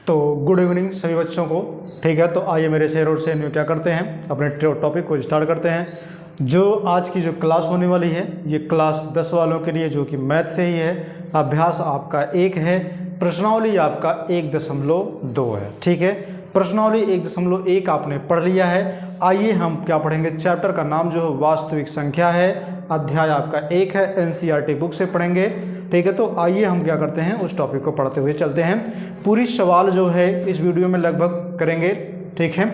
तो good evening सभी बच्चों को। ठीक है, तो आइए मेरे शेर और शेर क्या करते हैं, अपने टॉपिक को स्टार्ट करते हैं। जो आज की जो क्लास होने वाली है ये क्लास 10 वालों के लिए जो कि मैथ से ही है। अभ्यास आपका 1 है, प्रश्नावली आपका 1.2 है। ठीक है, प्रश्नावली 1.1 आपने पढ़ लिया है। आइए हम क्या पढ़ेंगे, चैप्टर का नाम जो है वास्तविक संख्या है, अध्याय आपका 1 है, एनसीईआरटी बुक से पढ़ेंगे। ठीक है, तो आइए हम क्या करते हैं उस टॉपिक को पढ़ते हुए चलते हैं। पूरी सवाल जो है इस वीडियो में लगभग करेंगे। ठीक है,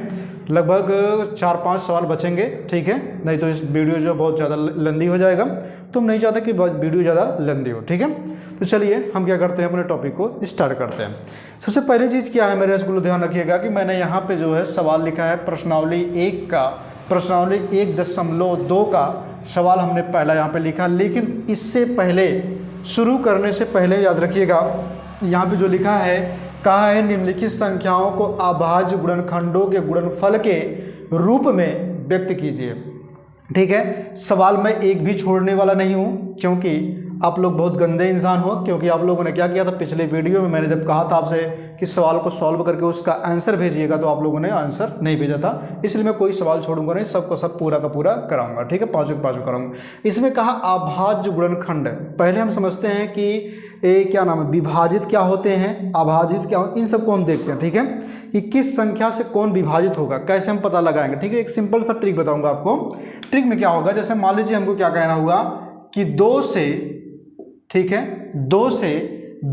लगभग 4-5 सवाल बचेंगे। ठीक है, नहीं तो इस वीडियो जो बहुत ज़्यादा लंबी हो जाएगा, तुम नहीं चाहते कि वीडियो ज़्यादा लंबी हो। ठीक है, तो चलिए हम क्या करते हैं, अपने टॉपिक को स्टार्ट करते हैं। सबसे पहली चीज़ क्या है, मेरे स्कूल ध्यान रखिएगा कि मैंने यहाँ पे जो है सवाल लिखा है प्रश्नावली 1 का, प्रश्नावली 1.2 का सवाल हमने पहला यहाँ पे लिखा। लेकिन इससे पहले, शुरू करने से पहले याद रखिएगा यहाँ पे जो लिखा है, कहा है निम्नलिखित संख्याओं को अभाज्य गुणनखंडों के गुणनफल के रूप में व्यक्त कीजिए। ठीक है, सवाल मैं एक भी छोड़ने वाला नहीं हूँ, क्योंकि आप लोग बहुत गंदे इंसान हो। क्योंकि आप लोगों ने क्या किया था पिछले वीडियो में, मैंने जब कहा था आपसे कि सवाल को सॉल्व करके उसका आंसर भेजिएगा, तो आप लोगों ने आंसर नहीं भेजा था। इसलिए मैं कोई सवाल छोड़ूंगा नहीं, सबको सब पूरा का पूरा कराऊंगा। ठीक है, पाँचों के पाँचों कराऊंगा। इसमें कहा अभाज्य गुणनखंड। पहले हम समझते हैं कि क्या नाम है, विभाजित क्या होते हैं, अभाजित क्या होते हैं, इन सबको हम देखते हैं। ठीक है, कि किस संख्या से कौन विभाजित होगा, कैसे हम पता लगाएंगे। ठीक है, एक सिंपल सा ट्रिक बताऊंगा आपको। ट्रिक में क्या होगा, जैसे मान लीजिए हमको क्या कहना होगा कि 2 से, ठीक है, 2 से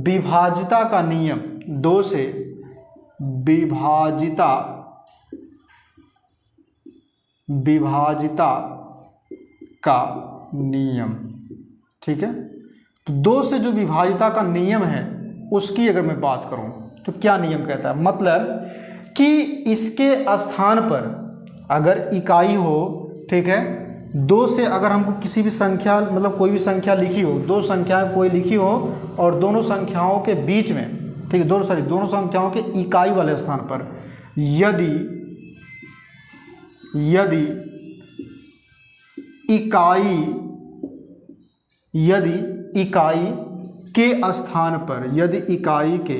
विभाजिता का नियम, 2 से विभाजिता का नियम। ठीक है, तो 2 से जो विभाजिता का नियम है उसकी अगर मैं बात करूं तो क्या नियम कहता है, मतलब कि इसके स्थान पर अगर इकाई हो, ठीक है, 2 से अगर हमको किसी भी संख्या, मतलब कोई भी संख्या लिखी हो, 2 संख्याएं कोई लिखी हो और दोनों संख्याओं के बीच में, ठीक है, दोनों संख्याओं के इकाई वाले स्थान पर यदि इकाई के स्थान पर, यदि इकाई के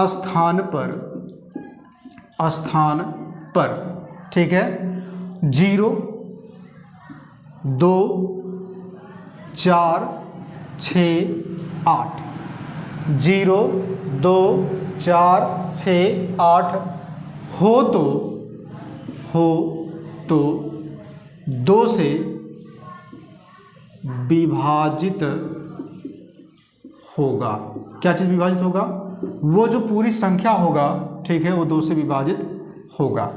स्थान पर, ठीक है, 0, 2, 4, 6, 8, 0, 2, 4, 6, 8 हो तो 2 से विभाजित होगा। क्या चीज़ विभाजित होगा, वो जो पूरी संख्या होगा, ठीक है, वो 2 से विभाजित होगा।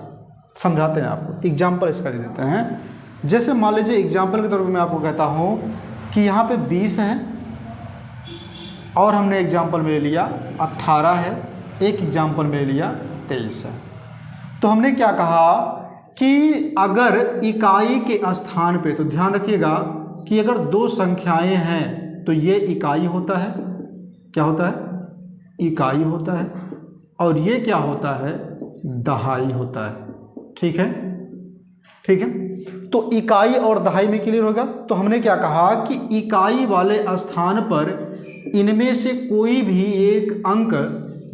समझाते हैं आपको, एग्जाम्पल इसका दे देते हैं। जैसे मान लीजिए एग्जाम्पल के तौर पे मैं आपको कहता हूँ कि यहाँ पे 20 है और हमने एग्जाम्पल में ले लिया 18 है, एक एग्जाम्पल में ले लिया 23 है। तो हमने क्या कहा कि अगर इकाई के स्थान पे, तो ध्यान रखिएगा कि अगर 2 संख्याएं हैं तो ये इकाई होता है, क्या होता है, इकाई होता है, और ये क्या होता है, दहाई होता है। ठीक है, ठीक है, तो इकाई और दहाई में क्लियर होगा। तो हमने क्या कहा कि इकाई वाले स्थान पर इनमें से कोई भी एक अंक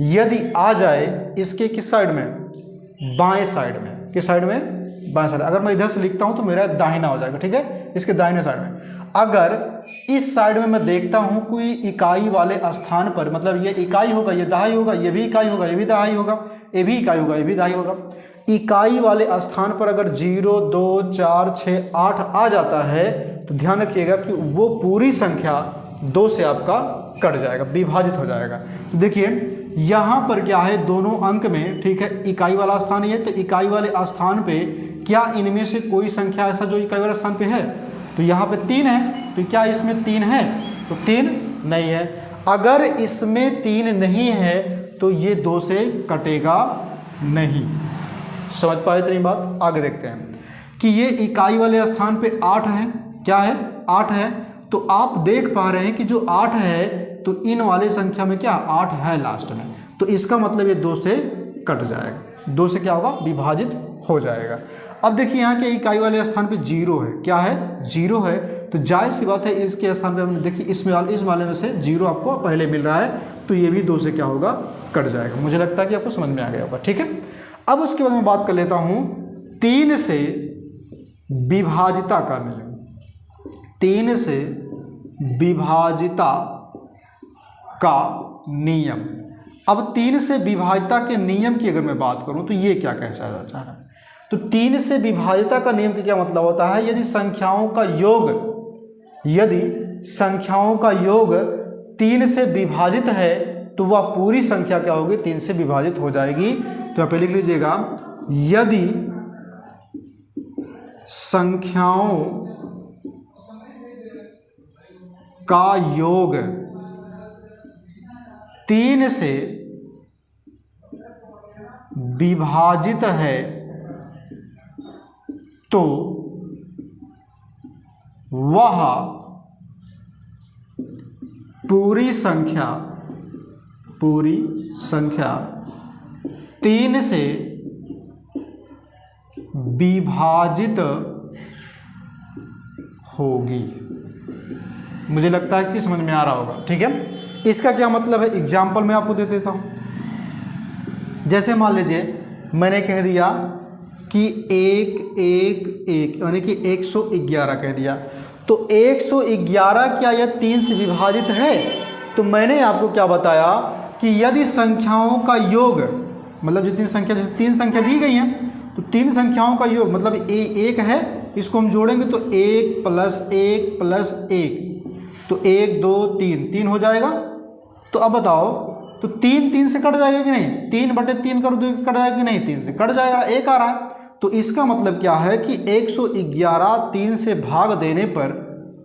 यदि आ जाए, इसके किस साइड में, बाएं साइड में, किस साइड में, बाएं साइड। अगर मैं इधर से लिखता हूं तो मेरा दाहिना हो जाएगा। ठीक है, इसके दाहिने साइड में। अगर इस साइड में मैं देखता हूं कोई इकाई वाले स्थान पर, मतलब ये इकाई होगा, ये दहाई होगा, ये भी इकाई होगा, ये भी दहाई होगा, ये भी इकाई होगा, ये भी दहाई होगा। इकाई वाले स्थान पर अगर 0, 2, 4, 6, 8 आ जाता है तो ध्यान रखिएगा कि वो पूरी संख्या 2 से आपका कट जाएगा, विभाजित हो जाएगा। तो देखिए यहाँ पर क्या है, दोनों अंक में, ठीक है, इकाई वाला स्थान ये, तो इकाई वाले स्थान पे क्या इनमें से कोई संख्या ऐसा जो इकाई वाले स्थान पे है, तो यहाँ पे 3 है, तो क्या इसमें 3 है, तो 3 नहीं है। अगर इसमें 3 नहीं है तो ये 2 से कटेगा नहीं। समझ पाए इतनी बात। आगे देखते हैं कि ये इकाई वाले स्थान पे 8 है, क्या है, 8 है। तो आप देख पा रहे हैं कि जो 8 है तो इन वाले संख्या में क्या 8 है लास्ट में, तो इसका मतलब ये 2 से कट जाएगा, 2 से क्या होगा, विभाजित हो जाएगा। अब देखिए यहाँ के इकाई वाले स्थान पे 0 है, क्या है, 0 है, तो जाहिर सी बात है इसके स्थान पे हमने देखिए इस वाले में से 0 आपको पहले मिल रहा है, तो ये भी 2 से क्या होगा, कट जाएगा। मुझे लगता है कि आपको समझ में आ गया होगा। ठीक है, अब उसके बाद मैं बात कर लेता हूँ 3 से विभाजिता का नियम। 3 से विभाजिता का नियम। अब 3 से विभाजिता के नियम की अगर मैं बात करूं तो ये क्या कह चाह रहा है, तो 3 से विभाजिता का नियम का क्या मतलब होता है, यदि संख्याओं का योग 3 से विभाजित है तो वह पूरी संख्या क्या होगी, 3 से विभाजित हो जाएगी। तो यहाँ पे लिख लीजिएगा, यदि संख्याओं का योग 3 से विभाजित है तो वह पूरी संख्या 3 से विभाजित होगी। मुझे लगता है कि समझ में आ रहा होगा। ठीक है, इसका क्या मतलब है, एग्जाम्पल मैं आपको दे देता हूं। जैसे मान लीजिए मैंने कह दिया कि 1 1 1 यानी कि 111 कह दिया, तो 111 क्या यह 3 से विभाजित है? तो मैंने आपको क्या बताया कि यदि संख्याओं का योग, मतलब जितनी संख्या, जैसे 3 संख्या दी गई हैं, तो 3 संख्याओं का योग मतलब 1 है, इसको हम जोड़ेंगे तो 1 + 1 + 1, तो 1 2 3 हो जाएगा। तो अब बताओ, तो 3 से कट जाएगा कि नहीं, 3/3 कर दो, कट जाएगा कि नहीं, 3 से कट जाएगा, 1 आ रहा है। तो इसका मतलब क्या है कि 111 3 से भाग देने पर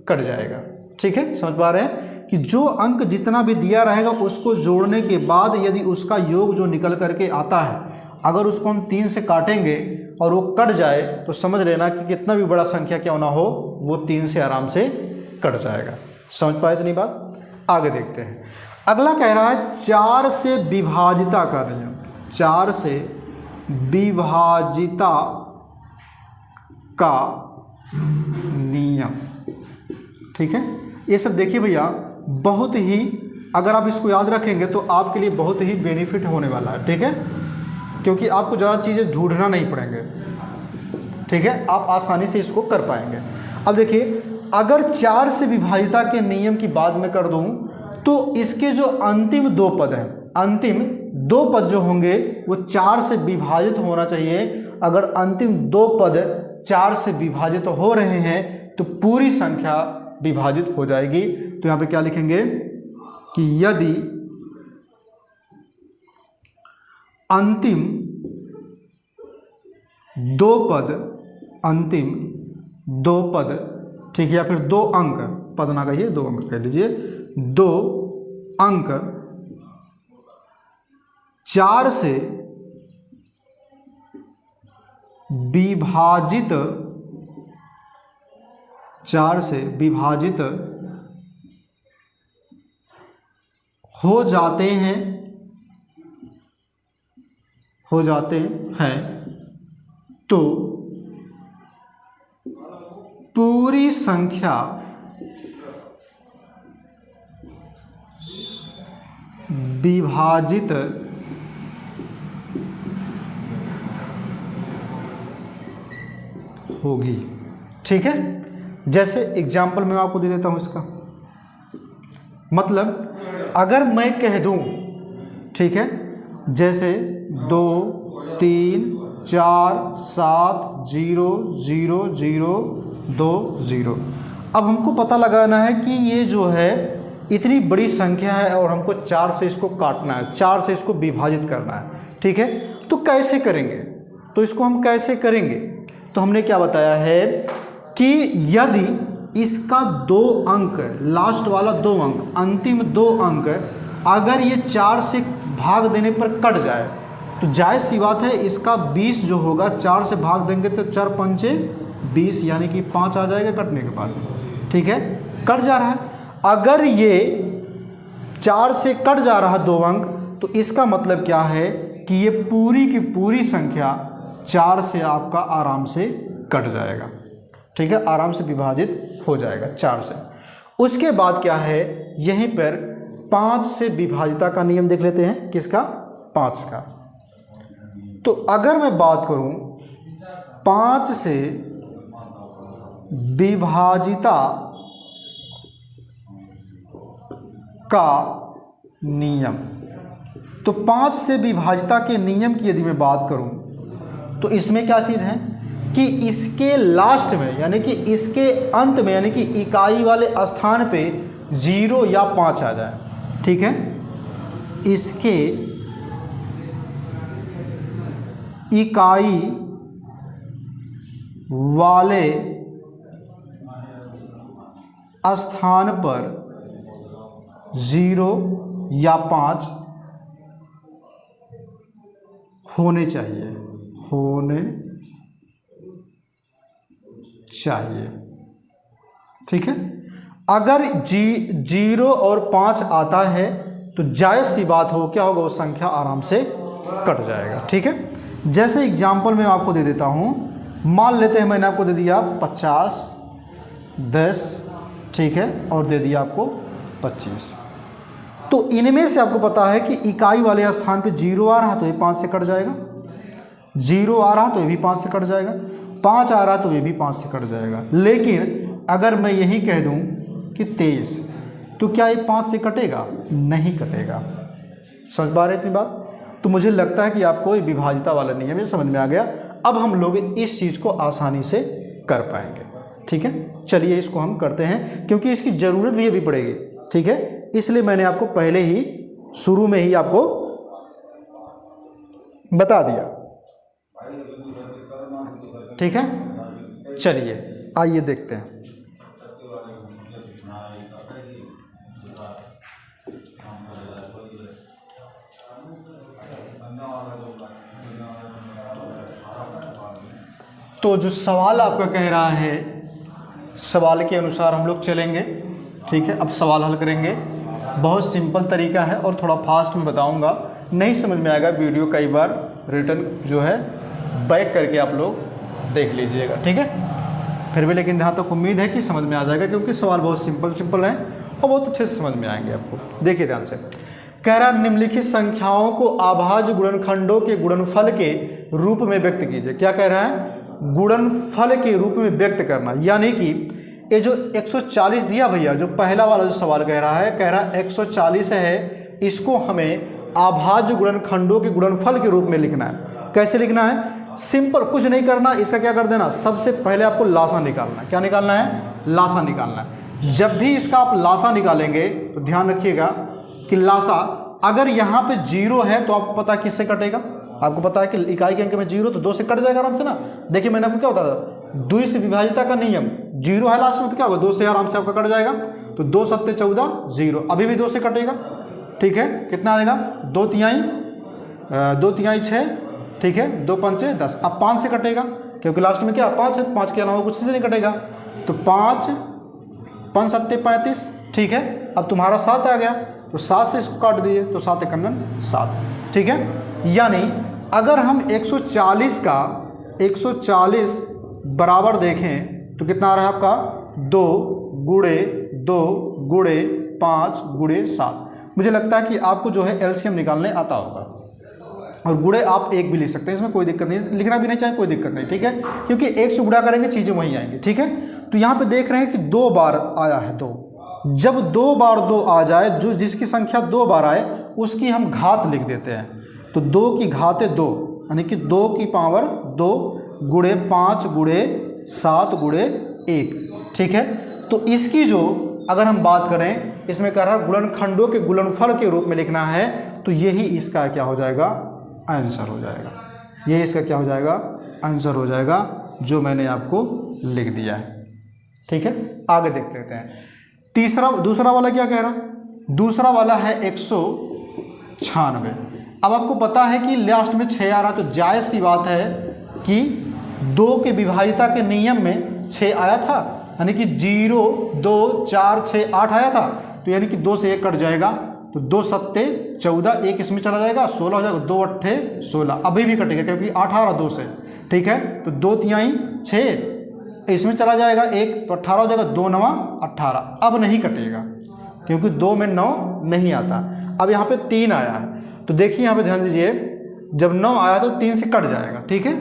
कट जाएगा। ठीक है, समझ पा रहे हैं कि जो अंक जितना भी दिया रहेगा उसको जोड़ने के बाद यदि उसका योग जो निकल करके आता है, अगर उसको हम 3 से काटेंगे और वो कट जाए तो समझ लेना कि कितना भी बड़ा संख्या क्यों ना हो वो 3 से आराम से कट जाएगा। समझ पाए इतनी बात? आगे देखते हैं। अगला कह रहा है 4 से विभाजिता का नियम। 4 से विभाजिता का नियम। ठीक है, ये सब देखिए भैया, बहुत ही, अगर आप इसको याद रखेंगे तो आपके लिए बहुत ही बेनिफिट होने वाला है। ठीक है, क्योंकि आपको ज़्यादा चीज़ें ढूंढना नहीं पड़ेंगे। ठीक है, आप आसानी से इसको कर पाएंगे। अब देखिए, अगर 4 से विभाजिता के नियम की बात मैं कर दूं तो इसके जो अंतिम 2 पद हैं, अंतिम 2 पद जो होंगे वो 4 से विभाजित होना चाहिए। अगर अंतिम 2 पद 4 से विभाजित हो रहे हैं तो पूरी संख्या विभाजित हो जाएगी। तो यहाँ पे क्या लिखेंगे कि यदि अंतिम 2 पद, ठीक है, या फिर 2 अंक, पद ना कहिए, 2 अंक कह लीजिए, 2 अंक 4 से विभाजित हो जाते हैं तो पूरी संख्या विभाजित होगी। ठीक है, जैसे एग्जाम्पल मैं आपको दे देता हूं इसका मतलब, अगर मैं कह दूं, ठीक है, जैसे 2 3 4 7 0 0 0 2 0। अब हमको पता लगाना है कि ये जो है इतनी बड़ी संख्या है और हमको 4 से इसको काटना है, 4 से इसको विभाजित करना है। ठीक है, तो कैसे करेंगे, तो इसको हम कैसे करेंगे, तो हमने क्या बताया है कि यदि इसका 2 अंक, लास्ट वाला 2 अंक, अंतिम 2 अंक अगर ये 4 से भाग देने पर कट जाए तो जायज़ सी बात है इसका 20 जो होगा, 4 से भाग देंगे तो 4 पंचे 20 यानी कि 5 आ जाएगा कटने के बाद। ठीक है, कट जा रहा है। अगर ये 4 से कट जा रहा 2 अंक तो इसका मतलब क्या है कि ये पूरी की पूरी संख्या 4 से आपका आराम से कट जाएगा। ठीक है, आराम से विभाजित हो जाएगा 4 से। उसके बाद क्या है, यहीं पर 5 से विभाजिता का नियम देख लेते हैं। किसका? 5 का। तो अगर मैं बात करूं 5 से विभाजिता का नियम, तो 5 से विभाजिता के नियम की यदि मैं बात करूं तो इसमें क्या चीज़ है कि इसके लास्ट में यानी कि इसके अंत में यानी कि इकाई वाले स्थान पे 0 या 5 आ जाए। ठीक है, इसके इकाई वाले स्थान पर 0 या 5 होने चाहिए, होने चाहिए। ठीक है, अगर 0 और 5 आता है तो जायज़ सी बात हो क्या होगा, वो संख्या आराम से कट जाएगा। ठीक है, जैसे एग्जाम्पल मैं आपको दे देता हूँ। मान लेते हैं मैंने आपको दे दिया 50, 10, ठीक है, और दे दिया आपको 25। तो इनमें से आपको पता है कि इकाई वाले स्थान पे 0 आ रहा तो ये 5 से कट जाएगा, 0 आ रहा तो ये भी 5 से कट जाएगा, 5 आ रहा तो ये भी 5 से कट जाएगा। लेकिन अगर मैं यही कह दूं कि 23, तो क्या ये 5 से कटेगा? नहीं कटेगा। समझ पा रहे इतनी बात? तो मुझे लगता है कि आपको ये विभाजिता वाला नियम ये समझ में आ गया। अब हम लोग इस चीज़ को आसानी से कर पाएंगे। ठीक है, चलिए इसको हम करते हैं क्योंकि इसकी ज़रूरत भी अभी पड़ेगी। ठीक है, इसलिए मैंने आपको पहले ही शुरू में ही आपको बता दिया। ठीक है, चलिए आइए देखते हैं। तो जो सवाल आपका कह रहा है, सवाल के अनुसार हम लोग चलेंगे। ठीक है, अब सवाल हल करेंगे। बहुत सिंपल तरीका है और थोड़ा फास्ट में बताऊंगा, नहीं समझ में आएगा वीडियो कई बार रिटर्न जो है बैक करके आप लोग देख लीजिएगा। ठीक है, फिर भी लेकिन जहाँ तक उम्मीद है कि समझ में आ जाएगा क्योंकि सवाल बहुत सिंपल हैं और बहुत अच्छे से समझ में आएंगे आपको। देखिए ध्यान से, कह रहा निम्नलिखित संख्याओं को अभाज्य गुणनखंडों के गुणनफल के रूप में व्यक्त कीजिए। क्या कह रहा है? गुणनफल के रूप में व्यक्त करना। यानी कि ये जो 140 दिया भैया, जो पहला वाला जो सवाल कह रहा है 140 है, इसको हमें अभाज्य गुणनखंडों के गुणनफल के रूप में लिखना है। कैसे लिखना है? सिंपल, कुछ नहीं करना। इसका क्या कर देना, सबसे पहले आपको लासा निकालना है। क्या निकालना है? लासा निकालना है। जब भी इसका आप लासा निकालेंगे तो ध्यान रखिएगा कि लासा अगर यहाँ पे 0 है तो आपको पता है किससे कटेगा। आपको पता है कि इकाई के अंक में 0 तो 2 से कट जाएगा आराम से ना। देखिए मैंने आपको क्या बताया था, 2 से विभाजिता का नियम, 0 है लास्ट में तो क्या होगा, 2 से आराम से आपका कट जाएगा। तो 2 सत्ते 14, 0, अभी भी 2 से कटेगा। ठीक है, कितना आएगा? 2 तिहाई 6, ठीक है, 2 पंचे 10। अब 5 से कटेगा क्योंकि लास्ट में क्या 5 है, 5 के अलावा कुछ से नहीं कटेगा। तो 5 सत्ते 35, ठीक है। अब तुम्हारा 7 आ गया तो 7 से इसको काट दिए तो 7 एकन्नन 7, ठीक है। यानी अगर हम 140 का 140 बराबर देखें तो कितना आ रहा है आपका 2 गुणे 2 गुणे 5 गुणे 7। मुझे लगता है कि आपको जो है एलसीएम निकालने आता होगा और गुणे आप 1 भी ले सकते हैं, इसमें कोई दिक्कत नहीं, लिखना भी नहीं चाहे कोई दिक्कत नहीं, ठीक है, क्योंकि 1 से गुणा करेंगे चीज़ें वहीं आएंगी, ठीक है। तो यहाँ पे देख रहे हैं कि 2 बार आया है 2। जब 2 बार 2 आ जाए, जो जिसकी संख्या 2 बार आए उसकी हम घात लिख देते हैं। तो 2 की घात 2 यानी कि 2 की पावर 2 गुणे 5 गुणे 7 गुणे 1, ठीक है। तो इसकी जो अगर हम बात करें, इसमें कह रहा है गुणनखंडों के गुणनफल के रूप में लिखना है, तो यही इसका क्या हो जाएगा, आंसर हो जाएगा। ये इसका क्या हो जाएगा, आंसर हो जाएगा, जो मैंने आपको लिख दिया है, ठीक है। आगे देख लेते हैं। दूसरा वाला क्या कह रहा, दूसरा वाला है 196। अब आपको पता है कि लास्ट में 6 आ रहा, तो जायज़ सी बात है कि 2 के विभाजिता के नियम में 6 आया था, यानी कि 0 2 4 6 8 आया था, तो यानी कि 2 से 1 कट जाएगा, तो 2 सत्ते 14, 1 इसमें चला जाएगा 16 हो जाएगा, 2 अट्ठे 16, अभी भी कटेगा क्योंकि 8 आ रहा 2 से, ठीक है। तो 2 तिहाई 6 इसमें चला जाएगा 1, तो 18 हो जाएगा, 2 9 18, अब नहीं कटेगा क्योंकि 2 में 9 नहीं आता। अब यहाँ पे 3 आया है तो देखिए यहाँ पे ध्यान दीजिए, जब 9 आया तो 3 से कट जाएगा, ठीक है।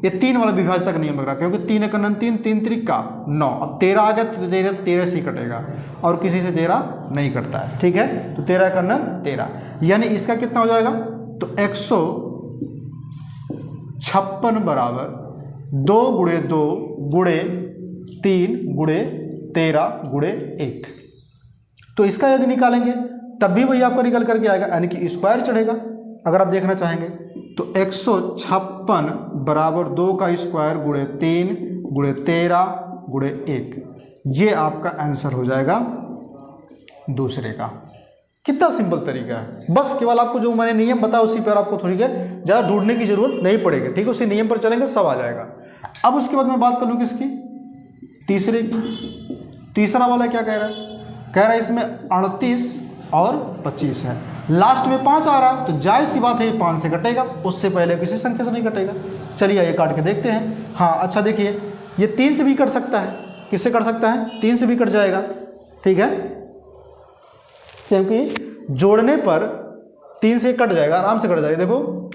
ये 3 वाला विभाज्यता का नियम लग रहा है, क्योंकि 3 एक अनंत 3, 3 त्रिक 9। अब 13 आ गया तो 13 से ही कटेगा और किसी से 13 नहीं कटता है, ठीक है। तो 13 एक अनंत 13, यानी इसका कितना हो जाएगा, तो 156 बराबर 2 गुणे 2 गुणे 3 गुणे 13 गुणे 1। तो इसका यदि निकालेंगे तब भी वही आपको निकल करके आएगा, यानी कि स्क्वायर चढ़ेगा। अगर आप देखना चाहेंगे तो 156 बराबर 2 का स्क्वायर गुणे 3 गुणे 13 गुणे 1, ये आपका आंसर हो जाएगा दूसरे का। कितना सिंपल तरीका है, बस केवल आपको जो मैंने नियम बताया उसी पर आपको थोड़ी ज़्यादा ढूंढने की जरूरत नहीं पड़ेगी, ठीक है। उसी नियम पर चलेंगे सब आ जाएगा। अब उसके बाद मैं बात कर लूँ किसकी, तीसरे की। तीसरा वाला क्या कह रहा है, कह रहा है इसमें 38 और 25 है, लास्ट में 5 आ रहा है, तो जायज़ सी बात है ये 5 से कटेगा, उससे पहले किसी संख्या से नहीं कटेगा। चलिए ये काट के देखते हैं। हाँ अच्छा देखिए, ये 3 से भी कट सकता है। किससे कट सकता है, 3 से भी कट जाएगा, ठीक है, क्योंकि जोड़ने पर 3 से कट जाएगा, आराम से कट जाएगा। देखो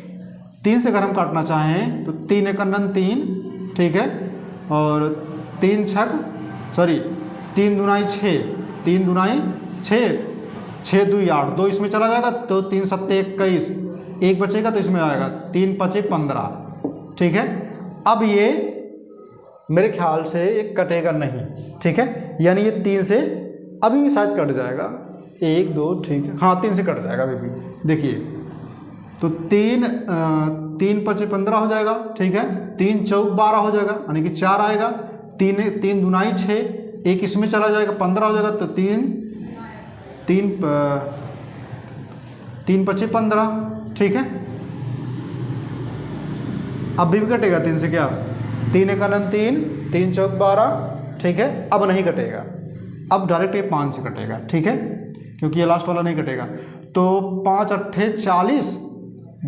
3 से अगर हम काटना चाहें तो 3 एक अनंत 3, ठीक है, और 3 दूनाई 6, 3 दूनाई 6, 6 दूई 8, 2 इसमें चला जाएगा तो 3 सत्ते 21, 1 बचेगा तो इसमें आएगा 3 पचे 15, ठीक है। अब ये मेरे ख्याल से ये कटेगा नहीं, ठीक है, यानी ये 3 से अभी भी शायद कट जाएगा, 1 2, ठीक है, हाँ 3 से कट जाएगा अभी भी। देखिए तो 3 पचे 15 हो जाएगा, ठीक है, 3 चौक 12 हो जाएगा, यानी कि 4 आएगा, 3 दूनाई 6, 1 इसमें चला जाएगा 15 हो जाएगा, तो 3 पचे 15, ठीक है। अब भी कटेगा 3 से, क्या 3 एक अनंत 3, 3 चौक 12, ठीक है। अब नहीं कटेगा, अब डायरेक्ट ये 5 से कटेगा, ठीक है, क्योंकि ये लास्ट वाला नहीं कटेगा। तो 5 अट्ठे 40,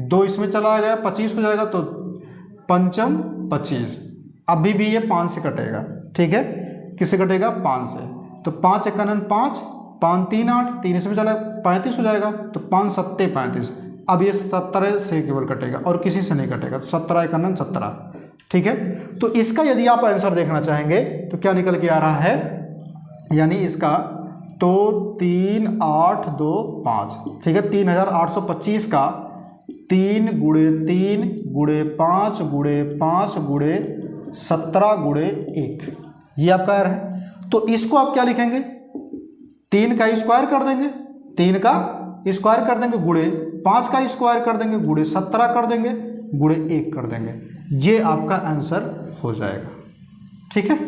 2 इसमें चला गया 25 हो जाएगा, तो 5 25, अभी भी ये 5 से कटेगा, ठीक है। किससे कटेगा, 5 से। तो 5 एक अनंत 5, 5 3 8, 3 इसमें चला 35 हो जाएगा, तो 5 सत्ते 35। अब ये 17 से केवल कटेगा और किसी से नहीं कटेगा, तो 17 एक अनंत 17, ठीक है। तो इसका यदि आप आंसर देखना चाहेंगे तो क्या निकल के आ रहा है, यानी इसका तो 3 8 2 5, ठीक है, 3825 का 3 गुणे 3 गुणे 5 गुणे 5 गुणे 17 गुणे 1, ये आपका है। तो इसको आप क्या लिखेंगे, 3 का स्क्वायर कर देंगे, 3 का स्क्वायर कर देंगे, गुणे 5 का स्क्वायर कर देंगे, गुणे 17 कर देंगे, गुणे 1 कर देंगे, ये आपका आंसर हो जाएगा, ठीक है।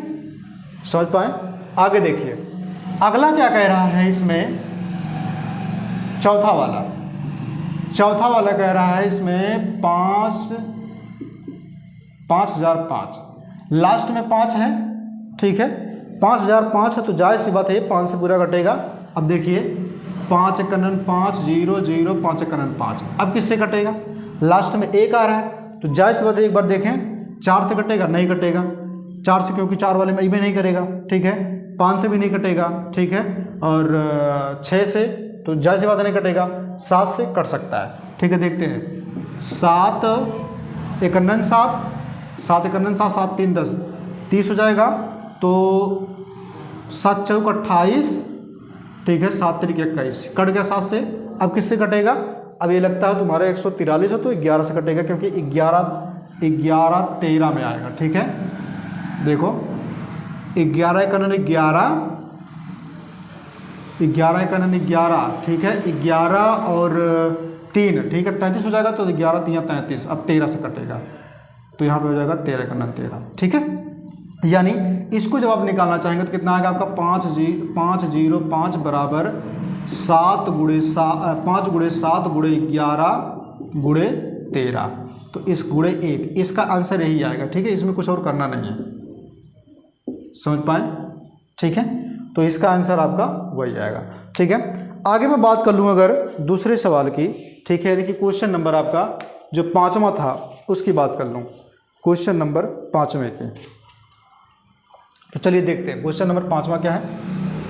समझ पाए। आगे देखिए अगला क्या कह रहा है इसमें, चौथा वाला कह रहा है इसमें 5005, लास्ट में 5 है, ठीक है, 5005 है, तो जायज़ सी बात है 5 से पूरा कटेगा। अब देखिए 5 एक अनंत 5 0 0, 5 एक अनंत 5, अब किससे कटेगा, लास्ट में 1 आ रहा है, तो जायज़ सी बात है एक बार देखें, 4 से कटेगा, नहीं कटेगा, 4 से क्योंकि 4 वाले में भी नहीं करेगा, ठीक है, 5 से भी नहीं कटेगा, ठीक है, और 6 से तो जायज़ सी बात नहीं कटेगा, 7 से कट सकता है, ठीक है। देखते हैं 7 एक अनंत 7, 7 एक अनंत 7, 7 3 10, 30 हो जाएगा, तो 7 चौक 28, ठीक है, 7 त्रिक 21, कट गया 7 से। अब किससे कटेगा, अब ये लगता है तुम्हारा 143 है तो 11 से कटेगा, क्योंकि 11 13 में आएगा, ठीक है। देखो 11 एक अनंत 11, 11 एक अनंत 11, ठीक है, 11 और 3, ठीक है, 33 हो जाएगा, तो 11 3 33, अब 13 से कटेगा, तो यहाँ पे हो जाएगा 13 एक अनंत 13, ठीक है। यानी इसको जब आप निकालना चाहेंगे तो कितना आएगा आपका 505 बराबर 7 गुणे 5 गुणे 7 गुणे 11 गुणे 13, तो इस गुणे 1, इसका आंसर यही आएगा, ठीक है, इसमें कुछ और करना नहीं है। समझ पाए, ठीक है, तो इसका आंसर आपका वही आएगा, ठीक है। आगे मैं बात कर लूँ अगर दूसरे सवाल की, ठीक है, यानी कि क्वेश्चन नंबर आपका जो 5वां था उसकी बात कर लूँ, क्वेश्चन नंबर 5वें की। तो चलिए देखते हैं क्वेश्चन नंबर 5वां क्या है।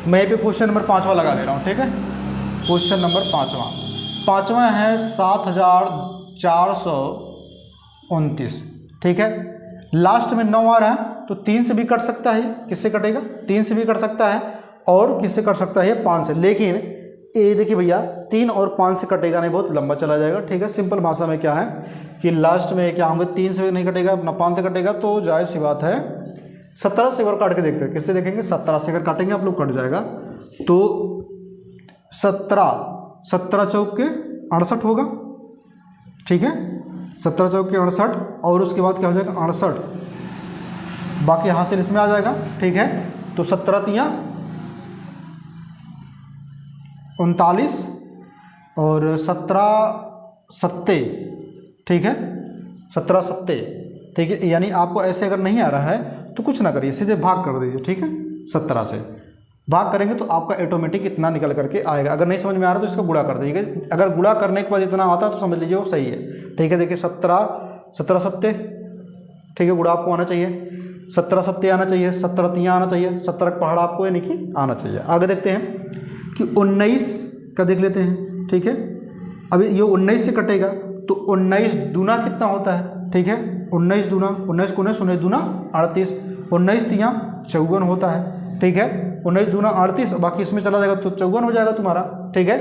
मैं यहाँ पे क्वेश्चन नंबर 5वां लगा ले रहा हूँ, ठीक है। क्वेश्चन नंबर 5वां है 7429। ठीक है, लास्ट में 9 आ रहा है तो 3 से भी कट सकता है। किससे कटेगा? 3 से भी कट सकता है और किससे कट सकता है? 5 से। लेकिन ये देखिए भैया 3 और 5 से कटेगा नहीं, बहुत लंबा चला जाएगा। ठीक है, सिंपल भाषा में क्या है कि लास्ट में क्या होंगे, 3 से नहीं कटेगा ना 5 से कटेगा, तो जाहिर सी बात है 17 से अगर काट के देखते हैं। किससे देखेंगे? 17 से अगर काटेंगे आप लोग कट जाएगा। तो 17 चौक के 68 होगा। ठीक है, 17 चौक के 68 और उसके बाद क्या हो जाएगा? 68, बाकी हासिल इसमें आ जाएगा। ठीक है, तो 17 तियाँ 39 और 17 सत्ते। ठीक है, 17 सत्ते। ठीक है, यानी आपको ऐसे अगर नहीं आ रहा है तो कुछ ना करिए, सीधे भाग कर दीजिए। ठीक है, 17 से भाग करेंगे तो आपका ऑटोमेटिक इतना निकल करके आएगा। अगर नहीं समझ में आ रहा तो इसका गुणा कर दीजिएगा। अगर गुणा करने के बाद इतना आता है तो समझ लीजिए वो सही है। ठीक है, देखिए 17 सत्ते। ठीक है, गुणा आपको आना चाहिए, 17 सत्ते आना चाहिए, 17 तियाँ आना चाहिए, 17 पहाड़ आपको यानी कि आना चाहिए। आगे देखते हैं कि 19 का देख लेते हैं। ठीक है, अभी ये 19 से कटेगा तो 19 दूना कितना होता है? ठीक है, 19 दूना 19 को 19 दूना 38, 19 तियाँ 54 होता है। ठीक है, 19 दूना 38, बाकी इसमें चला जाएगा तो 54 हो जाएगा तुम्हारा। ठीक है,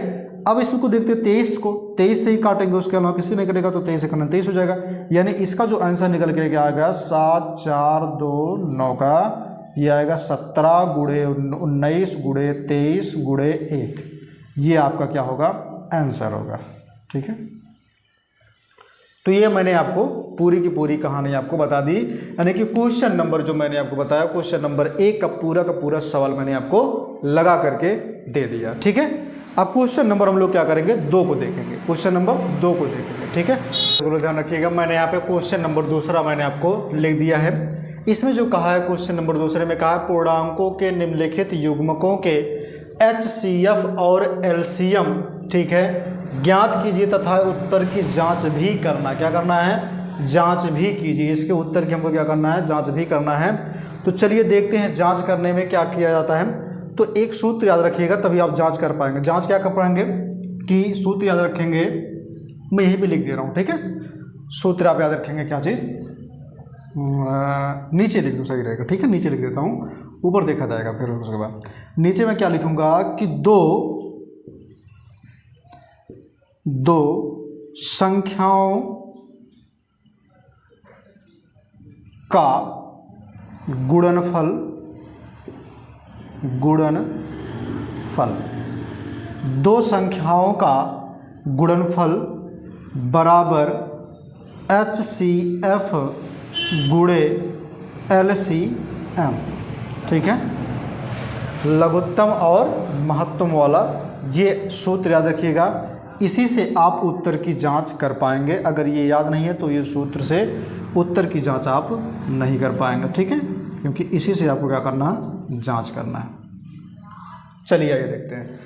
अब इसको देखते हैं 23 को, 23 से ही काटेंगे, उसके अलावा किसी नहीं कटेगा तो 23 से करना 23 हो जाएगा। यानी इसका जो आंसर निकल के आ गया 7429 का, ये आएगा 17 गुणे 19 गुणे 23 गुणे 1। ये आपका क्या होगा? आंसर होगा। ठीक है, तो ये मैंने आपको पूरी की पूरी कहानी आपको बता दी। यानी कि क्वेश्चन नंबर जो मैंने आपको बताया, क्वेश्चन नंबर 1 का पूरा सवाल मैंने आपको लगा करके दे दिया। ठीक है, अब क्वेश्चन नंबर हम लोग क्या करेंगे? 2 को देखेंगे। क्वेश्चन नंबर 2 को देखेंगे। ठीक है, तो ध्यान रखिएगा, मैंने यहाँ पे क्वेश्चन नंबर 2 मैंने आपको लिख दिया है। इसमें जो कहा है क्वेश्चन नंबर 2 में कहा है पूर्णांकों के निम्नलिखित युग्मकों के HCF और LCM, ठीक है, ज्ञात कीजिए तथा उत्तर की जांच भी करना। क्या करना है? जांच भी कीजिए। इसके उत्तर की हमको क्या करना है? जांच भी करना है। तो चलिए देखते हैं जांच करने में क्या किया जाता है। तो एक सूत्र याद रखिएगा तभी आप जांच कर पाएंगे। जांच क्या कर पाएंगे कि सूत्र याद रखेंगे, मैं यहीं पे लिख दे रहा हूँ। ठीक है, सूत्र आप याद रखेंगे क्या चीज़, नीचे लिख दूँ सही रहेगा। ठीक है, नीचे लिख देता हूँ, ऊपर देखा जाएगा फिर उसके बाद। नीचे मैं क्या लिखूँगा कि दो संख्याओं का गुणनफल दो संख्याओं का गुणनफल बराबर HCF गुणे LCM। ठीक है, लघुत्तम और महत्तम वाला ये सूत्र याद रखिएगा। इसी से आप उत्तर की जांच कर पाएंगे। अगर ये याद नहीं है तो ये सूत्र से उत्तर की जांच आप नहीं कर पाएंगे। ठीक है, क्योंकि इसी से आपको क्या करना है? जांच करना है। चलिए आगे देखते हैं।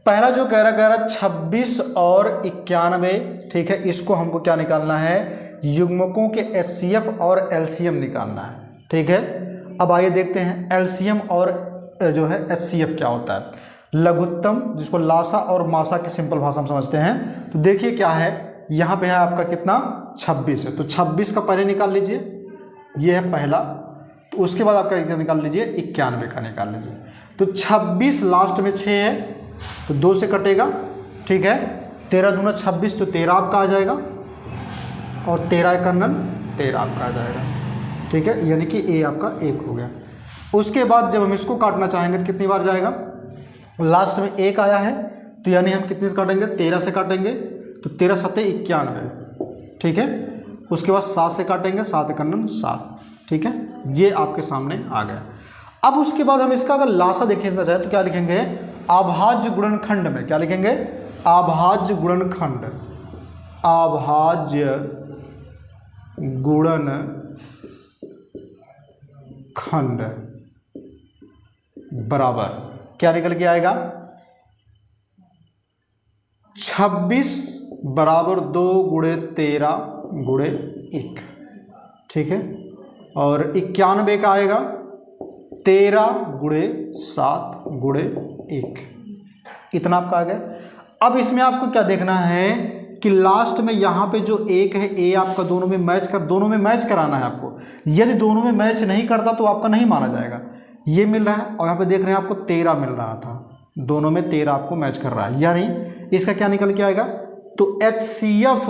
पहला जो कह रहा 26 और 91। ठीक है, इसको हमको क्या निकालना है? युग्मकों के HCF और LCM निकालना है। ठीक है, अब आइए देखते हैं LCM और जो है HCF क्या होता है। लघुत्तम, जिसको लासा और मासा की सिंपल भाषा में समझते हैं। तो देखिए क्या है, यहाँ पे है आपका कितना? 26 है। तो 26 का पहले निकाल लीजिए, ये है पहला। तो उसके बाद आपका निकाल लीजिए 91 का निकाल लीजिए। तो 26 लास्ट में 6 है तो 2 से कटेगा। ठीक है, 13 दूना 26 तो 13 आपका आ जाएगा और 13 एकन्नन 13 आपका आ जाएगा। ठीक है, यानी कि ए आपका 1 हो गया। उसके बाद जब हम इसको काटना चाहेंगे तो कितनी बार जाएगा? लास्ट में 1 आया है तो यानी हम कितने से काटेंगे? 13 से काटेंगे। तो 13 सत्ते 91। ठीक है, उसके बाद 7 से काटेंगे, 7 एकन्नन 7। ठीक है, ये आपके सामने आ गया। अब उसके बाद हम इसका अगर लासा देखना चाहें तो क्या लिखेंगे? अभाज्य गुणनखंड में क्या लिखेंगे? अभाज्य गुणनखंड, अभाज्य गुणनखंड बराबर क्या निकल के आएगा? 26 बराबर 2 गुणे 13 गुणे 1। ठीक है, और 91 का आएगा 13 गुणे 7 गुणे 1। इतना आपका आ गया। अब इसमें आपको क्या देखना है कि लास्ट में यहाँ पे जो एक है ए आपका दोनों में मैच कराना है आपको। यदि दोनों में मैच नहीं करता तो आपका नहीं माना जाएगा। ये मिल रहा है और यहाँ पे देख रहे हैं आपको 13 मिल रहा था, दोनों में 13 आपको मैच कर रहा है, यानी इसका क्या निकल के आएगा। तो HCF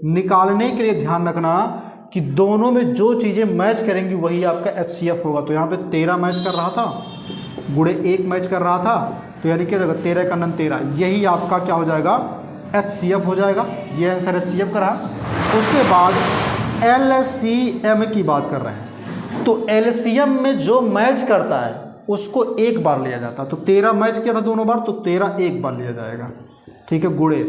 निकालने के लिए ध्यान रखना कि दोनों में जो चीज़ें मैच करेंगी वही आपका HCF होगा। तो यहाँ पे 13 मैच कर रहा था गुणे 1 मैच कर रहा था, तो यानी क्या हो जाएगा 13 का 13, यही आपका क्या हो जाएगा HCF हो जाएगा। ये आंसर HCF का रहा। उसके बाद LCM की बात कर रहे हैं, तो LCM में जो मैच करता है उसको एक बार लिया जाता है। तो 13 मैच किया था दोनों बार, तो 13 एक बार लिया जाएगा, ठीक है। गुणे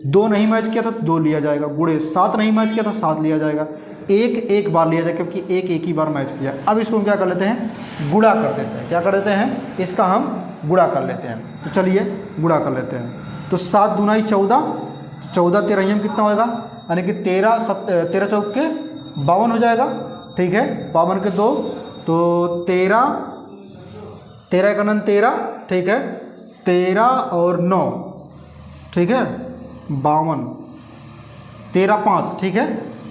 2 नहीं मैच किया था तो 2 लिया जाएगा। गुणे 7 नहीं मैच किया था 7 लिया जाएगा। एक बार लिया जाएगा क्योंकि एक ही बार मैच किया। अब इसको हम क्या कर लेते हैं, गुणा कर देते हैं। क्या कर देते हैं, इसका हम गुणा कर लेते हैं। तो चलिए गुणा कर लेते हैं। तो 7 दूनाई 14, 14 13 में कितना होगा, यानी कि 13 चौक के 52 हो जाएगा, ठीक है। 52 के 2 तो 13 का 13, ठीक है। 13 और 9, ठीक है, 52, 13 5, ठीक है,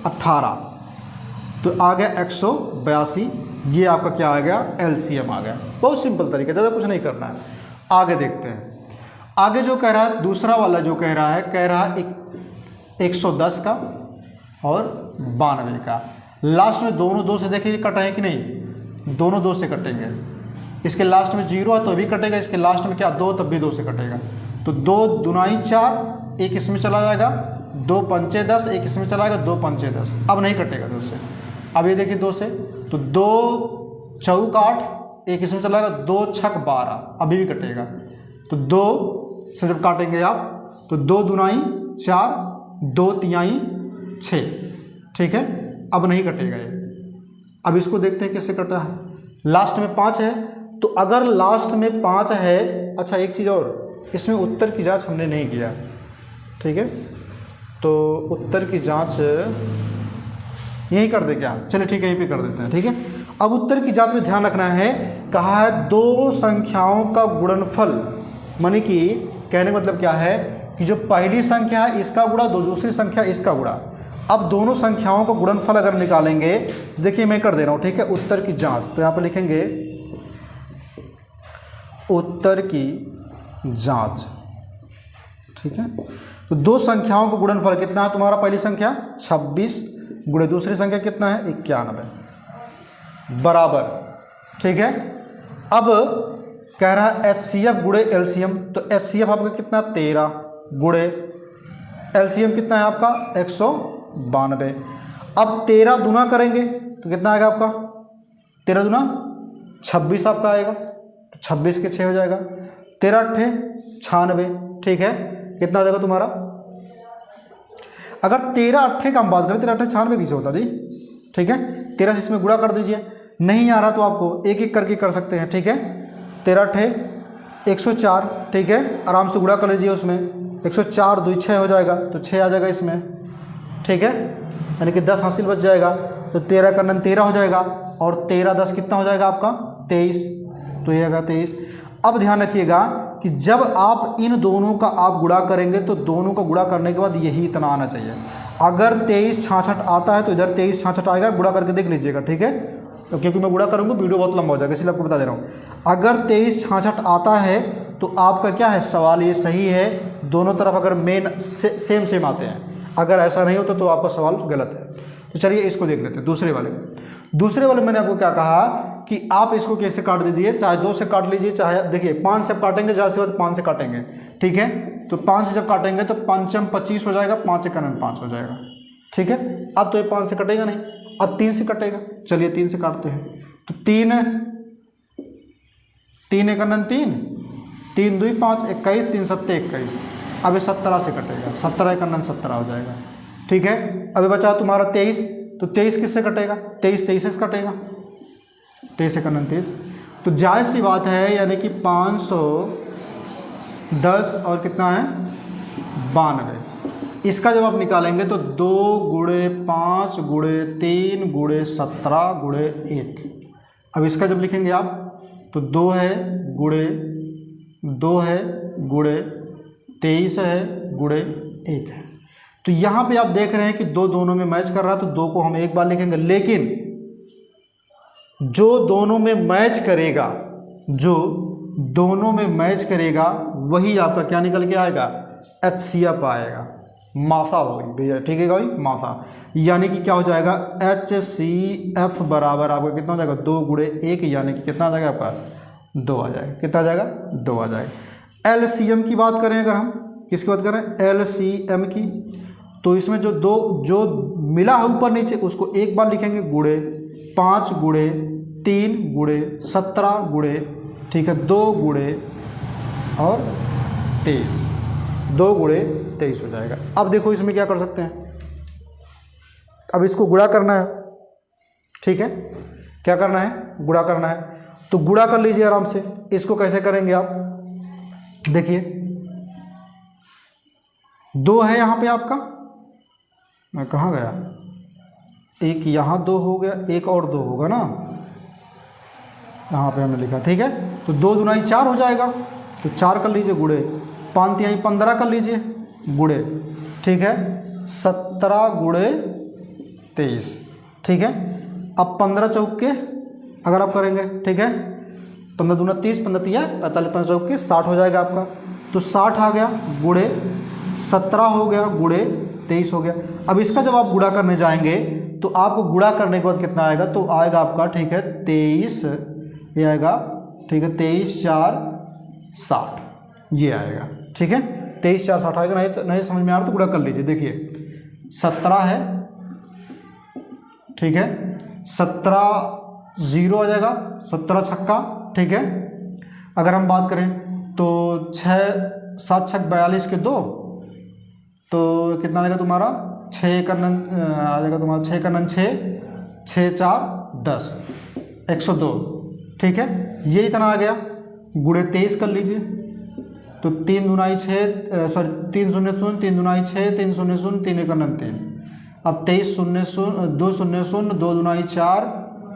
18, तो आ गया 182। ये आपका क्या आ गया, LCM आ गया। बहुत सिंपल तरीका, ज़्यादा कुछ नहीं करना है। आगे देखते हैं। आगे जो कह रहा है, दूसरा वाला जो कह रहा है 110 का और 92 का। लास्ट में दोनों 2 से देखिए कट रहे हैं कि नहीं, दोनों 2 से कटेंगे। इसके लास्ट में 0 है तो भी कटेगा, इसके लास्ट में क्या 2, तब भी 2 से कटेगा। तो 2 दूनाई 4, एक इसमें चला जाएगा, 2 पंचे 10, एक इसमें चला जाएगा, 2 पंचे 10, अब नहीं कटेगा 2 से। अब ये देखिए 2 से, तो 2 चौक 8, एक इसमें चला जाएगा, 2 छक 12, अभी भी कटेगा। तो 2 से जब काटेंगे आप तो 2 दूनाई 4, 2 तिहाई 6, ठीक है, अब नहीं कटेगा ये। अब इसको देखते हैं कैसे कटा है। लास्ट में 5 है, तो अगर लास्ट में 5 है, अच्छा एक चीज़ और, इसमें उत्तर की जांच हमने नहीं किया, ठीक है। तो उत्तर की जांच यही कर दे क्या, चलिए ठीक है यहीं पे कर देते हैं, ठीक है। अब उत्तर की जांच में ध्यान रखना है, कहा है 2 संख्याओं का गुणनफल, माने कि कहने का मतलब क्या है कि जो पहली संख्या है इसका गुणा, दूसरी संख्या इसका गुणा। अब दोनों संख्याओं का गुणनफल अगर निकालेंगे, देखिए मैं कर दे रहा हूँ, ठीक है। उत्तर की जांच, तो यहाँ पर लिखेंगे उत्तर की जांच, ठीक है। तो 2 संख्याओं का गुणनफल कितना है तुम्हारा, पहली संख्या 26 गुणे दूसरी संख्या कितना है 91, बराबर, ठीक है। अब कह रहा है HCF गुणे LCM, तो HCF आपका कितना 13 गुणे LCM कितना है आपका 192। अब 13 गुना करेंगे तो कितना आएगा आपका, 13 गुना 26 आपका आएगा, तो 26 के 6 हो जाएगा। 13 अट्ठे 96, ठीक है, कितना हो जाएगा तुम्हारा। अगर 13 अट्ठे का हम बात करें, 13 अट्ठे 96 कैसे होता जी, ठीक है। 13 से इसमें गुणा कर दीजिए, नहीं आ रहा तो आपको एक एक करके कर सकते हैं, ठीक है। 13 अट्ठे 104, ठीक है, आराम से गुणा कर लीजिए उसमें, 104 2 6 हो जाएगा, तो 6 आ जाएगा इसमें, ठीक है, यानी कि 10 हासिल बच जाएगा। तो 13 का 13 हो जाएगा, और 13 10 कितना हो जाएगा आपका 23, तो ये आएगा 23। अब ध्यान रखिएगा कि जब आप इन दोनों का आप गुणा करेंगे तो दोनों का गुणा करने के बाद यही इतना आना चाहिए। अगर 23 66 आता है तो इधर 23 66 आएगा, गुणा करके देख लीजिएगा, ठीक है, तो क्योंकि मैं गुणा करूँगा वीडियो बहुत लंबा हो जाएगा, इसलिए आपको बता दे रहा हूँ। अगर 23 66 आता है तो आपका क्या है, सवाल ये सही है, दोनों तरफ अगर मेन सेम आते हैं। अगर ऐसा नहीं होता तो आपका सवाल गलत है। तो चलिए इसको देख लेते हैं। दूसरे वाले मैंने आपको क्या कहा कि आप इसको कैसे काट दीजिए, चाहे 2 से काट लीजिए, चाहे देखिए 5 से काटेंगे, ज़्यादा से ज़्यादा 5 से काटेंगे, ठीक है। तो 5 से जब काटेंगे तो 5 25 हो जाएगा, 5 1 5 हो जाएगा, ठीक है। अब तो ये 5 से कटेगा नहीं, अब 3 से कटेगा, चलिए 3 से काटते हैं। तो 3 1 3, 3 2 5 21, 3 7 21, अब ये 17 से कटेगा, 17 1 17 हो जाएगा, ठीक है। अभी बचा तुम्हारा 23, तो 23 किससे कटेगा, 23 23 से कटेगा, 23 1 23, तो जायज़ सी बात है, यानी कि 510 और कितना है 92। इसका जब आप निकालेंगे तो 2 गुणे 5 गुणे 3 गुणे 17 गुणे 1। अब इसका जब लिखेंगे आप तो 2 है गुणे 2 है गुणे 23 है गुणे 1 है। तो यहाँ पे आप देख रहे हैं कि दो दोनों में मैच कर रहा है, तो 2 को हम एक बार लिखेंगे, लेकिन जो दोनों में मैच करेगा, जो दोनों में मैच करेगा वही आपका क्या निकल के आएगा, HCF आएगा, मासा होगी भैया, ठीक है भाई, मासा। यानी कि क्या हो जाएगा, HCF बराबर आपका कितना हो जाएगा, 2 गुणे 1, यानी कि कितना आ जाएगा आपका 2 आ जाएगा। कितना आ जाएगा, 2 आ जाएगा। LCM की बात करें, अगर हम किसकी बात करें, LCM की, तो इसमें जो मिला है ऊपर नीचे उसको एक बार लिखेंगे, गुणे 5 गुणे 3 गुणे 17 गुणे, ठीक है, 2 गुणे और 23, 2 गुणे 23 हो जाएगा। अब देखो इसमें क्या कर सकते हैं, अब इसको गुणा करना है, ठीक है, क्या करना है, गुणा करना है, तो गुणा कर लीजिए आराम से। इसको कैसे करेंगे आप, देखिए 2 है यहाँ पे आपका, मैं कहाँ गया, एक यहाँ 2 हो गया, एक और 2 होगा ना, यहाँ पे हमने लिखा, ठीक है, तो 2 दूनाई 4 हो जाएगा, तो 4 कर लीजिए गुणे, 5 तिहाई 15 कर लीजिए गुणे, ठीक है, 17 गुणे 23, ठीक है। अब 15 चौके अगर आप करेंगे, ठीक है, 15 दूना 30, 15 तिया 45, 15 चौके 60 हो जाएगा आपका, तो 60 आ गया गुणे 17 हो गया गुणे 23 हो गया। अब इसका जब आप गुणा करने जाएंगे तो आपको गुणा करने के बाद कितना आएगा, तो आएगा आपका, ठीक है, 23, ये आएगा, ठीक है, 23 4 60, ये आएगा, ठीक है, 23 4 60 आएगा। नहीं समझ में आ रहा तो गुणा कर लीजिए, देखिए 17 है, ठीक है, 17 0 आ जाएगा, 17 छक्का, ठीक है। अगर हम बात करें तो 6 7 छक 42 के 2, तो कितना आएगा तुम्हारा, 6 कन्नन आ जाएगा तुम्हारा, 6 कन्नन 6, 6 4 10, 102, ठीक है, ये इतना आ गया, गुणे 23 कर लीजिए, तो 3 दूनाई 6, सॉरी 3 शून्य शून्य, 3 दूनाई 6, 3 शून्य शून्य, 3 एक कन्नन 3, अब 23 शून्य शून्य 2 शून्य शून्य, 2 दूनाई 4,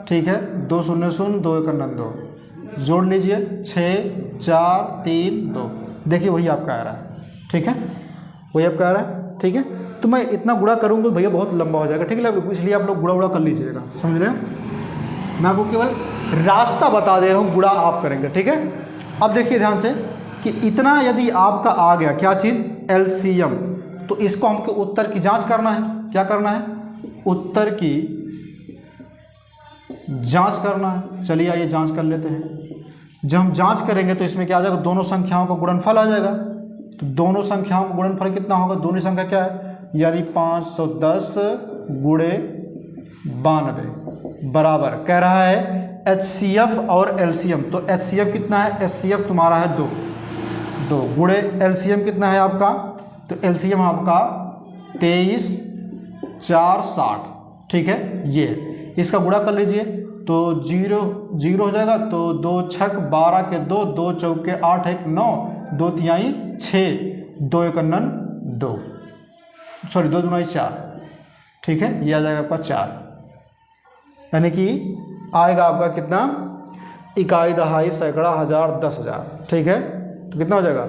ठीक है, 2 शून्य शून्य, 2 एक कन्नन 2, जोड़ लीजिए 6 4 3 2, देखिए वही आपका आ रहा है, ठीक है, वही आपका आ रहा है, ठीक है। तो मैं इतना गुणा करूँगा भैया बहुत लंबा हो जाएगा, ठीक है, इसलिए आप लोग गुणा कर लीजिएगा, समझ रहे हैं, मैं आपको केवल रास्ता बता दे रहा हूँ, गुणा आप करेंगे, ठीक है। अब देखिए ध्यान से कि इतना यदि आपका आ गया, क्या चीज़, LCM, तो इसको हमको उत्तर की जांच करना है, क्या करना है, उत्तर की जांच करना है। चलिए आइए जांच कर लेते हैं। जब हम जांच करेंगे तो इसमें क्या आ जाएगा, दोनों संख्याओं का गुणनफल आ जाएगा, तो दोनों संख्याओं का गुणनफल कितना होगा, दोनों संख्या क्या है, यानी 510 गुणे 92 बराबर कह रहा है HCF और LCM। तो HCF कितना है, HCF तुम्हारा है 2 गुणे LCM कितना है आपका, तो LCM आपका 23 4 60, ठीक है, ये इसका गुणा कर लीजिए, तो 0 0 हो जाएगा, तो 2 छक 12 के 2, 2 चौके 8 1 9, 2 तिहाई 6, 2 एक कन्नन 2, सॉरी 2 दूनाई 4, ठीक है, ये आ जाएगा आपका 4, यानी कि आएगा आपका कितना, इकाई दहाई सैकड़ा हज़ार 10,000, ठीक है, तो कितना हो जाएगा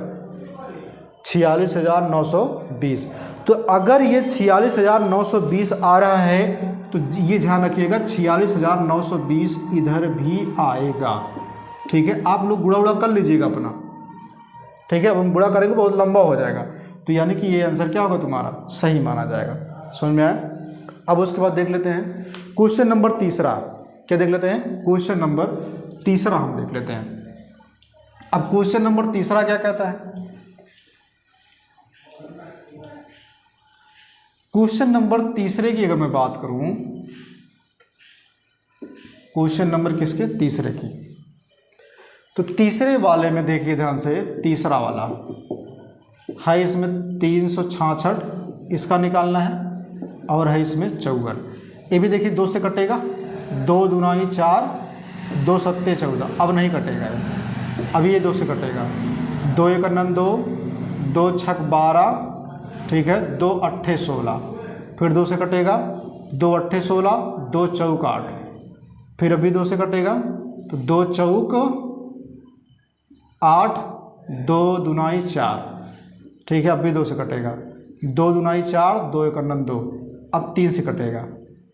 46,920। तो अगर ये 46,920 आ रहा है तो ये ध्यान रखिएगा 46,920 इधर भी आएगा, ठीक है। आप लोग गुणा उड़ा कर लीजिएगा अपना, ठीक है, अब हम गुणा करेंगे बहुत लंबा हो जाएगा, तो यानी कि ये आंसर क्या होगा तुम्हारा, सही माना जाएगा, समझ में आया। अब उसके बाद देख लेते हैं क्वेश्चन नंबर तीसरा, क्या देख लेते हैं, क्वेश्चन नंबर तीसरा हम देख लेते हैं। अब क्वेश्चन नंबर तीसरा क्या कहता है, क्वेश्चन नंबर तीसरे की अगर मैं बात करूं, क्वेश्चन नंबर किसके, तीसरे की, तो तीसरे वाले में देखिए ध्यान से, तीसरा वाला है इसमें 366 इसका निकालना है, और है इसमें 54, ये भी देखिए 2 से कटेगा, 2 दूनाई 4, 2 सत्ते 14, अब नहीं कटेगा ये, अभी ये 2 से कटेगा, 2 एक कन्नन 2, 2 छक 12, ठीक है, 2 अट्ठे 16, फिर 2 से कटेगा, 2 अट्ठे 16, 2 चौक 8, फिर अभी 2 से कटेगा, तो 2 चौक 8, 2 दूनाई 4, ठीक है, अब भी 2 से कटेगा, 2 दूनाई 4, 2 एक अन्नन 2, अब 3 से कटेगा,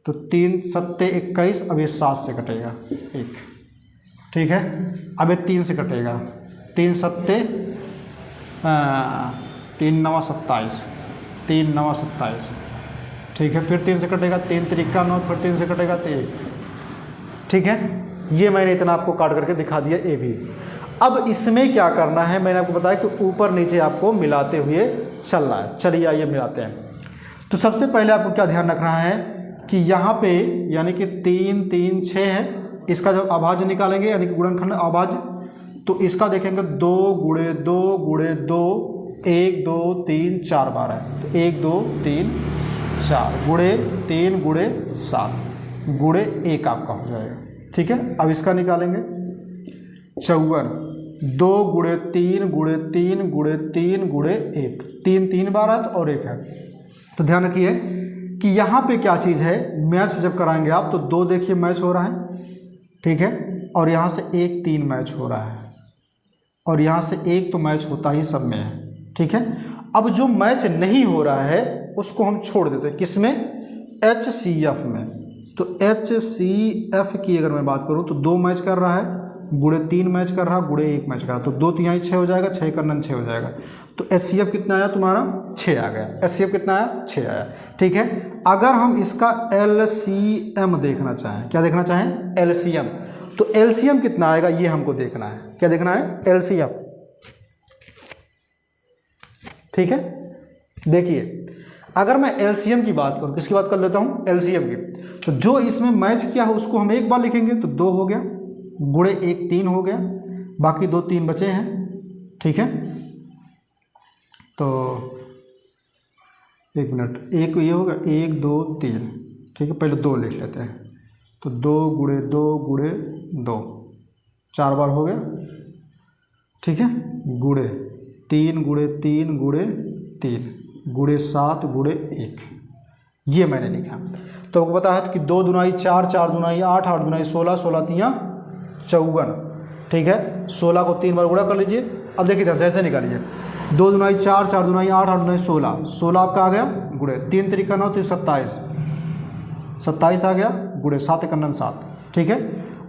तो 3 सत्ते 21, अब ये 7 से कटेगा 1, ठीक है। अब ये 3 से कटेगा, 3 सत्ते 3 नवा 27, 3 नवा 27, ठीक है। फिर 3 से कटेगा, 3 त्रिका 9, फिर 3 से कटेगा तो 1, ठीक है। ये मैंने इतना आपको काट करके दिखा दिया ए भी। अब इसमें क्या करना है, मैंने आपको बताया कि ऊपर नीचे आपको मिलाते हुए चलना है। चलिए आइए मिलाते हैं। तो सबसे पहले आपको क्या ध्यान रखना है कि यहाँ पे यानी कि 3 3 6 है, इसका जब अभाज्य निकालेंगे यानी कि गुणनखंड अभाज्य, तो इसका देखेंगे 2 गुणे 2 गुणे 2, 1 2 3 4 बार है, तो 1 2 3 4 गुणे 3 गुणे 7 गुणे 1 आपका हो जाएगा, ठीक है। अब इसका निकालेंगे 54, 2 गुणे 3 गुणे 3 गुणे 3 गुणे 1, 3 3 बार है और 1 है। तो ध्यान रखिए कि यहाँ पे क्या चीज़ है, मैच जब कराएंगे आप तो 2 देखिए मैच हो रहा है, ठीक है, और यहाँ से 1 3 मैच हो रहा है, और यहाँ से 1 तो मैच होता ही सब में है, ठीक है। अब जो मैच नहीं हो रहा है उसको हम छोड़ देते हैं, किस में, HCF में। तो HCF की अगर मैं बात करूँ तो 2 मैच कर रहा है, गुणे 3 मैच कर रहा है, गुणे 1 मैच कर रहा है, तो 2 तिहाई 6 हो जाएगा, 6 का नन 6 हो जाएगा। तो HCF कितना आया तुम्हारा, 6 आ गया। HCF कितना आया, 6 आया, ठीक है। अगर हम इसका LCM देखना चाहें, क्या देखना चाहें, LCM, तो LCM कितना आएगा ये हमको देखना है। क्या देखना है, LCM, ठीक है। देखिए अगर मैं LCM की बात करूँ, किसकी बात कर लेता हूँ, LCM की, तो जो इसमें मैच किया है उसको हम एक बार लिखेंगे तो 2 हो गया, गुणे 1 3 हो गया, बाकी 2 3 बचे हैं, ठीक है। तो 1 मिनट, एक ये होगा 1 2 3, ठीक है, पहले 2 लिख लेते हैं, तो 2 गुणे 2 गुणे 2 4 बार हो गया, ठीक है, गुणे 3 गुणे 3 गुणे 3 गुणे 7 गुणे 1, ये मैंने लिखा। तो आपको पता है कि 2 दूनाई 4, 4 दूनाई 8, 8 दूनाई 16, 16 तियाँ 54, ठीक है। 16 को 3 बार गुणा कर लीजिए। अब देखिए ध्यान से ऐसे निकालिए, 2 दूनाई 4, 4 दूनाई 8, 8 दूनाई 16, 16 आपका आ गया, गुणे 3 त्रिका 9, 3 27, 27 आ गया, गुणे 7 एक अन्नन 7, ठीक है।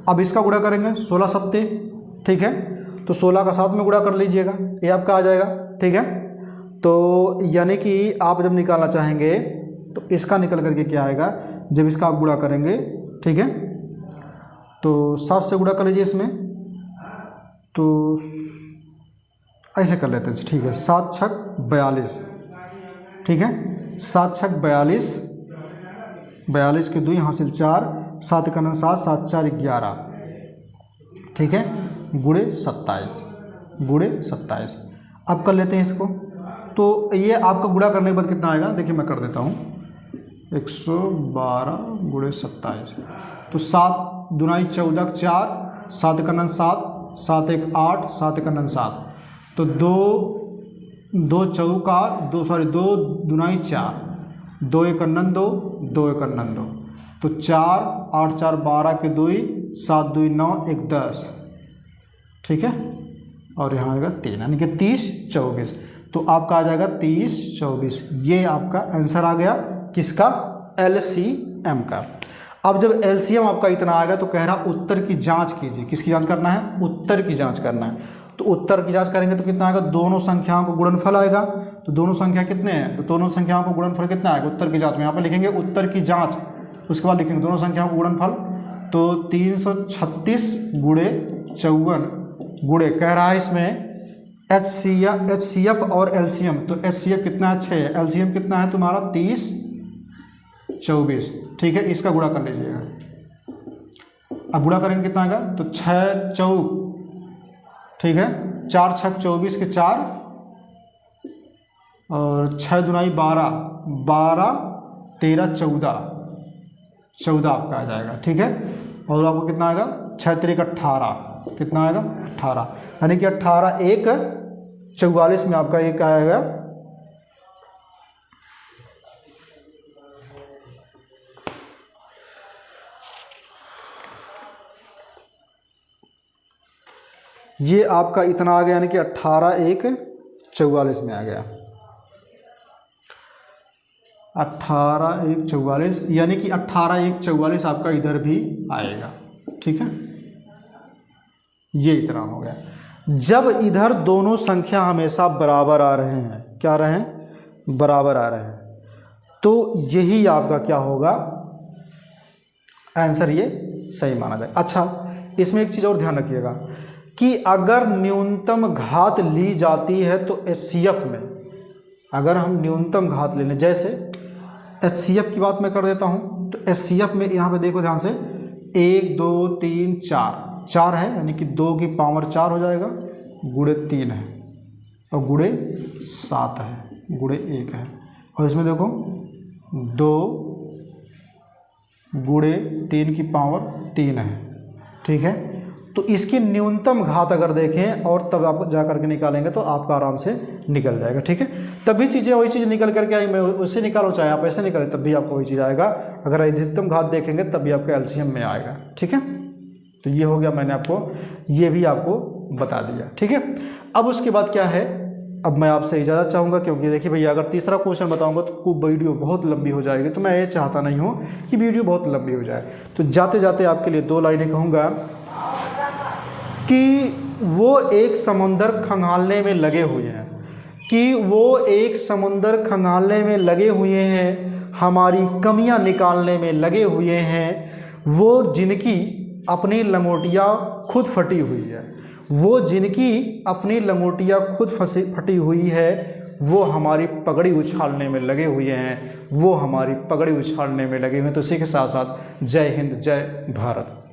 अब इसका गुणा करेंगे 16 सत्ते, ठीक है, तो 16 का 7 में गुणा कर लीजिएगा, ये आपका आ जाएगा, ठीक है। तो यानी कि आप जब निकालना चाहेंगे तो इसका निकल करके क्या आएगा, जब इसका आप गुणा करेंगे, ठीक है, तो 7 से गुणा कर लीजिए इसमें, तो ऐसे कर लेते हैं, ठीक है, 7 छक 42, ठीक है, 7 छक 42, 42 के 2 हासिल 4, 7 का 7, 7 4 11, ठीक है, गुणे 27 गुणे 27। अब कर लेते हैं इसको, तो ये आपका गुणा करने के बाद कितना आएगा, देखिए मैं कर देता हूँ, 112 गुणे 27, तो 7 दूनाई 14 4, 7 का 7, 7 1 8, 7 का 7, तो 2 2 चौका 2 दूनाई 4, 2 एक 2, 2 एक 2, तो 4 8 4 12 के 2, 7 2 9 1 10, ठीक है, और यहाँ आएगा 3, यानी कि 30 24, तो आपका आ जाएगा 30 24। ये आपका आंसर आ गया किसका, LCM का। अब जब LCM आपका इतना आएगा तो कह रहा उत्तर की जांच कीजिए, किसकी जांच करना है, उत्तर की जांच करना है। तो उत्तर की जांच करेंगे तो कितना आएगा, दोनों संख्याओं को गुणनफल आएगा, तो दोनों संख्या कितने हैं, तो दोनों संख्याओं को गुणनफल कितना आएगा उत्तर की जांच में, यहाँ पर लिखेंगे उत्तर की जांच, उसके बाद लिखेंगे दोनों संख्याओं को गुणनफल, तो 336 गुणे 54 गुणे, कह रहा है इसमें HCF और LCM, तो HCF कितना है 6, LCM कितना है तुम्हारा 30 24, ठीक है, इसका गुणा कर लीजिएगा। अब गुणा करेंगे कितना आएगा, तो 6 चौक, ठीक है, 4 छक 24 के 4, और 6 दूनाई 12, 12 13 14, 14 आपका आ जाएगा, ठीक है, और आपको कितना आएगा 6 3 18, कितना आएगा 18, यानी कि 18 1 44 में आपका एक आएगा, ये आपका इतना आ गया, यानी कि 18 1 44 में आ गया, 18 1 44, यानी कि 18 1 44 आपका इधर भी आएगा। ठीक है, ये इतना हो गया। जब इधर दोनों संख्या हमेशा बराबर आ रहे हैं, क्या रहे हैं, बराबर आ रहे हैं, तो यही आपका क्या होगा, आंसर ये सही माना जाए। अच्छा, इसमें एक चीज़ और ध्यान रखिएगा कि अगर न्यूनतम घात ली जाती है तो एचसीएफ में, अगर हम न्यूनतम घात ले लें, जैसे एचसीएफ की बात मैं कर देता हूँ, तो एचसीएफ में यहाँ पे देखो ध्यान से, 1 2 3 4 है, यानी कि 2 की पावर 4 हो जाएगा, गुणे 3 है और गुणे 7 है, गुणे 1 है, और इसमें देखो 2 गुणे 3 की पावर 3 है। ठीक है, तो इसकी न्यूनतम घात अगर देखें और तब आप जा करके निकालेंगे तो आपका आराम से निकल जाएगा। ठीक है, तभी चीज़ें वही चीज़ निकल करके आई, मैं उससे निकालो चाहे आप ऐसे निकालें तब भी आपको वही चीज़ आएगा। अगर अधिकतम घात देखेंगे तब भी आपका एलसीएम में आएगा। ठीक है, तो ये हो गया, मैंने आपको ये भी आपको बता दिया। ठीक है, अब उसके बाद क्या है, अब मैं आपसे इजाज़त चाहूँगा, क्योंकि देखिए भैया अगर तीसरा क्वेश्चन बताऊँगा तो वीडियो बहुत लंबी हो जाएगी, तो मैं ये चाहता नहीं हूँ कि वीडियो बहुत लंबी हो जाए। तो जाते जाते आपके लिए 2 लाइनें कहूँगा कि वो एक समुंदर खंगालने में लगे हुए हैं, कि वो एक समुंदर खंगालने में लगे हुए हैं, हमारी कमियां निकालने में लगे हुए हैं, वो जिनकी अपनी लंगोटियाँ खुद फटी हुई है, वो जिनकी अपनी लंगोटियाँ खुद फटी हुई है, वो हमारी पगड़ी उछालने में लगे हुए हैं, वो हमारी पगड़ी उछालने में लगे हुए हैं। तो इसी के साथ साथ जय हिंद, जय भारत।